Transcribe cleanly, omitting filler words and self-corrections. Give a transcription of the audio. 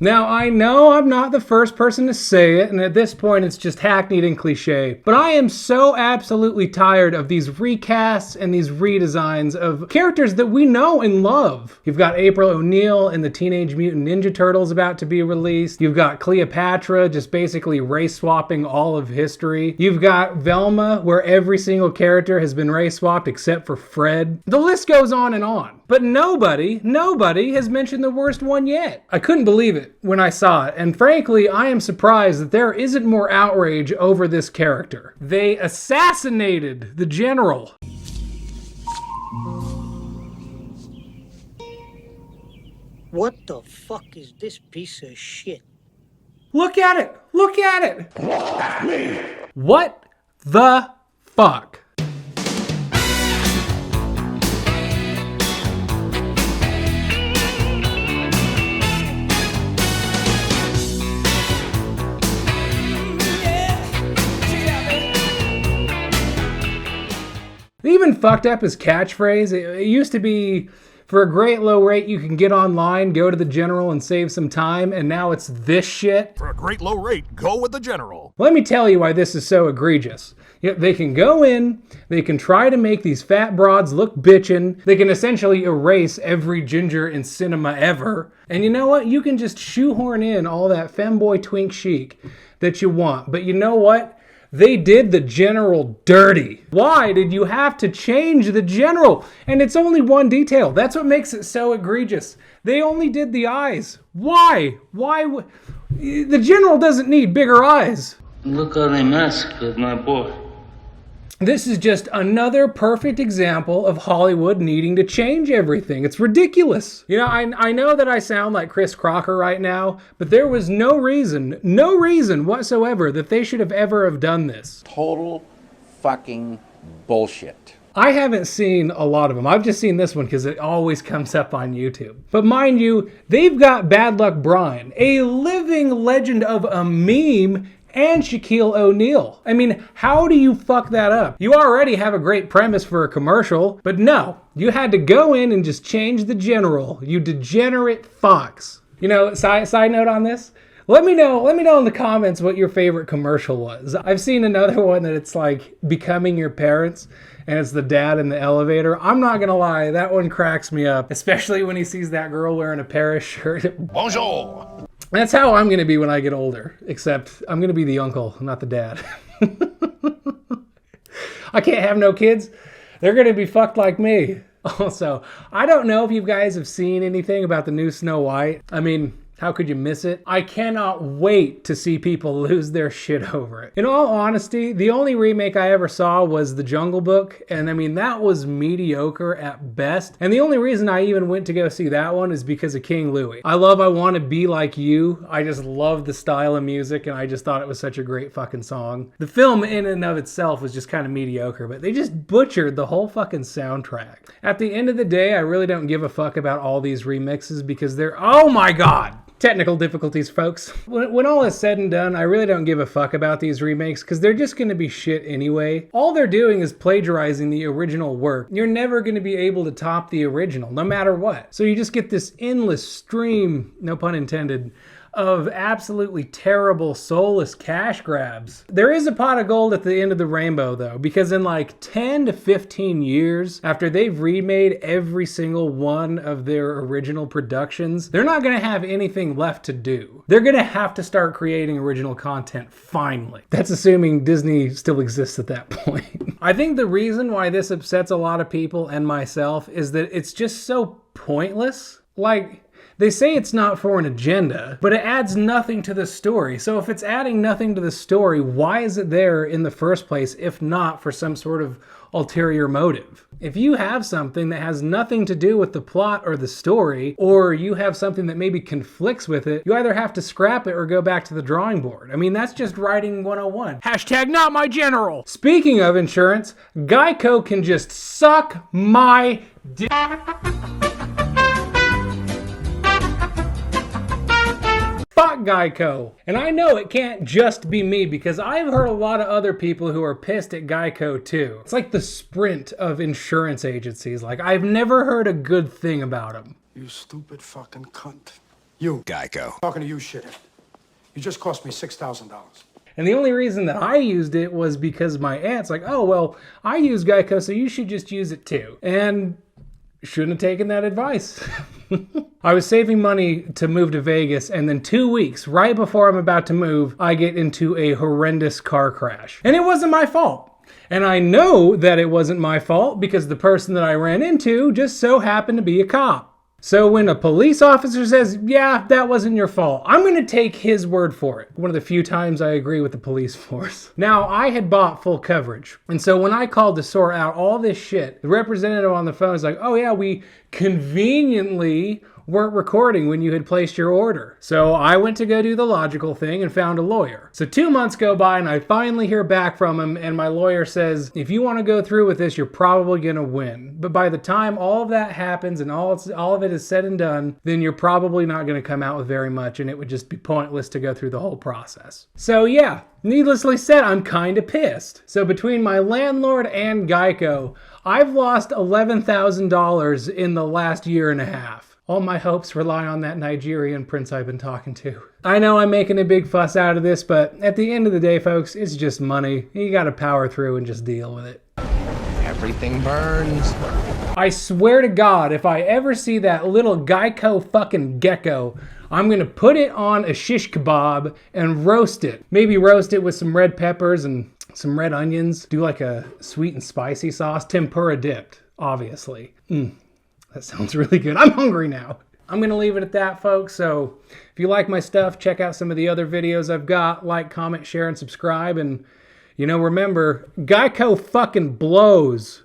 Now, I know I'm not the first person to say it, and at this point it's just hackneyed and cliche, but I am so absolutely tired of these recasts and these redesigns of characters that we know and love. You've got April O'Neil in the Teenage Mutant Ninja Turtles about to be released. You've got Cleopatra just basically race swapping all of history. You've got Velma, where every single character has been race swapped except for Fred. The list goes on and on. But nobody has mentioned the worst one yet. I couldn't believe it when I saw it, and frankly, I am surprised that there isn't more outrage over this character. They assassinated the general. What the fuck is this piece of shit? Look at it! Look at it! Look at me! What the fuck? They even fucked up his catchphrase. It used to be, for a great low rate you can get online, go to the general and save some time, and now it's this shit. For a great low rate, go with the general. Let me tell you why this is so egregious. They can go in, they can try to make these fat broads look bitchin', they can essentially erase every ginger in cinema ever, and you know what? You can just shoehorn in all that femboy twink chic that you want, but you know what? They did the general dirty. Why did you have to change the general? And it's only one detail. That's what makes it so egregious. They only did the eyes. Why? The general doesn't need bigger eyes. Look how they massacred my boy. This is just another perfect example of Hollywood needing to change everything. It's ridiculous. You know, I know that I sound like Chris Crocker right now, but there was no reason whatsoever that they should have ever have done this. Total fucking bullshit. I haven't seen a lot of them. I've just seen this one because it always comes up on YouTube. But mind you, they've got Bad Luck Brian, a living legend of a meme, and Shaquille O'Neal. I mean, how do you fuck that up? You already have a great premise for a commercial, but no, you had to go in and just change the general, you degenerate fox. You know, side note on this, let me know in the comments what your favorite commercial was. I've seen another one that it's like Becoming Your Parents, and it's the dad in the elevator. I'm not gonna lie, that one cracks me up, especially when he sees that girl wearing a Paris shirt. Bonjour. That's how I'm going to be when I get older, except I'm going to be the uncle, not the dad. I can't have no kids. They're going to be fucked like me. Also, I don't know if you guys have seen anything about the new Snow White. I mean, how could you miss it? I cannot wait to see people lose their shit over it. In all honesty, the only remake I ever saw was The Jungle Book, and I mean, that was mediocre at best. And the only reason I even went to go see that one is because of King Louie. I Want to Be Like You. I just love the style of music, and I just thought it was such a great fucking song. The film in and of itself was just kind of mediocre, but they just butchered the whole fucking soundtrack. At the end of the day, I really don't give a fuck about all these remixes because they're, oh my god! Technical difficulties, folks. When all is said and done, I really don't give a fuck about these remakes because they're just going to be shit anyway. All they're doing is plagiarizing the original work. You're never going to be able to top the original, no matter what. So you just get this endless stream, no pun intended, of absolutely terrible, soulless cash grabs. There is a pot of gold at the end of the rainbow, though, because in like 10 to 15 years, after they've remade every single one of their original productions, they're not going to have anything left to do. They're going to have to start creating original content, finally. That's assuming Disney still exists at that point. I think the reason why this upsets a lot of people and myself is that it's just so pointless. Like, they say it's not for an agenda, but it adds nothing to the story. So if it's adding nothing to the story, why is it there in the first place if not for some sort of ulterior motive? If you have something that has nothing to do with the plot or the story, or you have something that maybe conflicts with it, you either have to scrap it or go back to the drawing board. I mean, that's just writing 101. Hashtag not my general. Speaking of insurance, Geico can just suck my dick. Fuck Geico. And I know it can't just be me because I've heard a lot of other people who are pissed at Geico too. It's like the Sprint of insurance agencies. Like, I've never heard a good thing about them. You stupid fucking cunt. You. Geico. Talking to you, shithead. You just cost me $6,000. And the only reason that I used it was because my aunt's like, oh, well, I use Geico, so you should just use it too. And shouldn't have taken that advice. I was saving money to move to Vegas, and then 2 weeks, right before I'm about to move, I get into a horrendous car crash. And it wasn't my fault. And I know that it wasn't my fault because the person that I ran into just so happened to be a cop. So when a police officer says, yeah, that wasn't your fault, I'm going to take his word for it. One of the few times I agree with the police force. Now, I had bought full coverage. And so when I called to sort out all this shit, the representative on the phone is like, oh yeah, we conveniently weren't recording when you had placed your order. So I went to go do the logical thing and found a lawyer. So 2 months go by and I finally hear back from him, and my lawyer says, if you want to go through with this, you're probably gonna win. But by the time all of that happens and all of it is said and done, then you're probably not gonna come out with very much, and it would just be pointless to go through the whole process. So yeah, needlessly said, I'm kinda pissed. So between my landlord and Geico, I've lost $11,000 in the last year and a half. All my hopes rely on that Nigerian prince I've been talking to. I know I'm making a big fuss out of this, but at the end of the day, folks, it's just money. You gotta power through and just deal with it. Everything burns. I swear to God, if I ever see that little Geico fucking gecko, I'm gonna put it on a shish kebab and roast it. Maybe roast it with some red peppers and some red onions. Do like a sweet and spicy sauce, tempura dipped, obviously. That sounds really good. I'm hungry now. I'm going to leave it at that, folks. So if you like my stuff, check out some of the other videos I've got. Like, comment, share, and subscribe. And, remember, Geico fucking blows.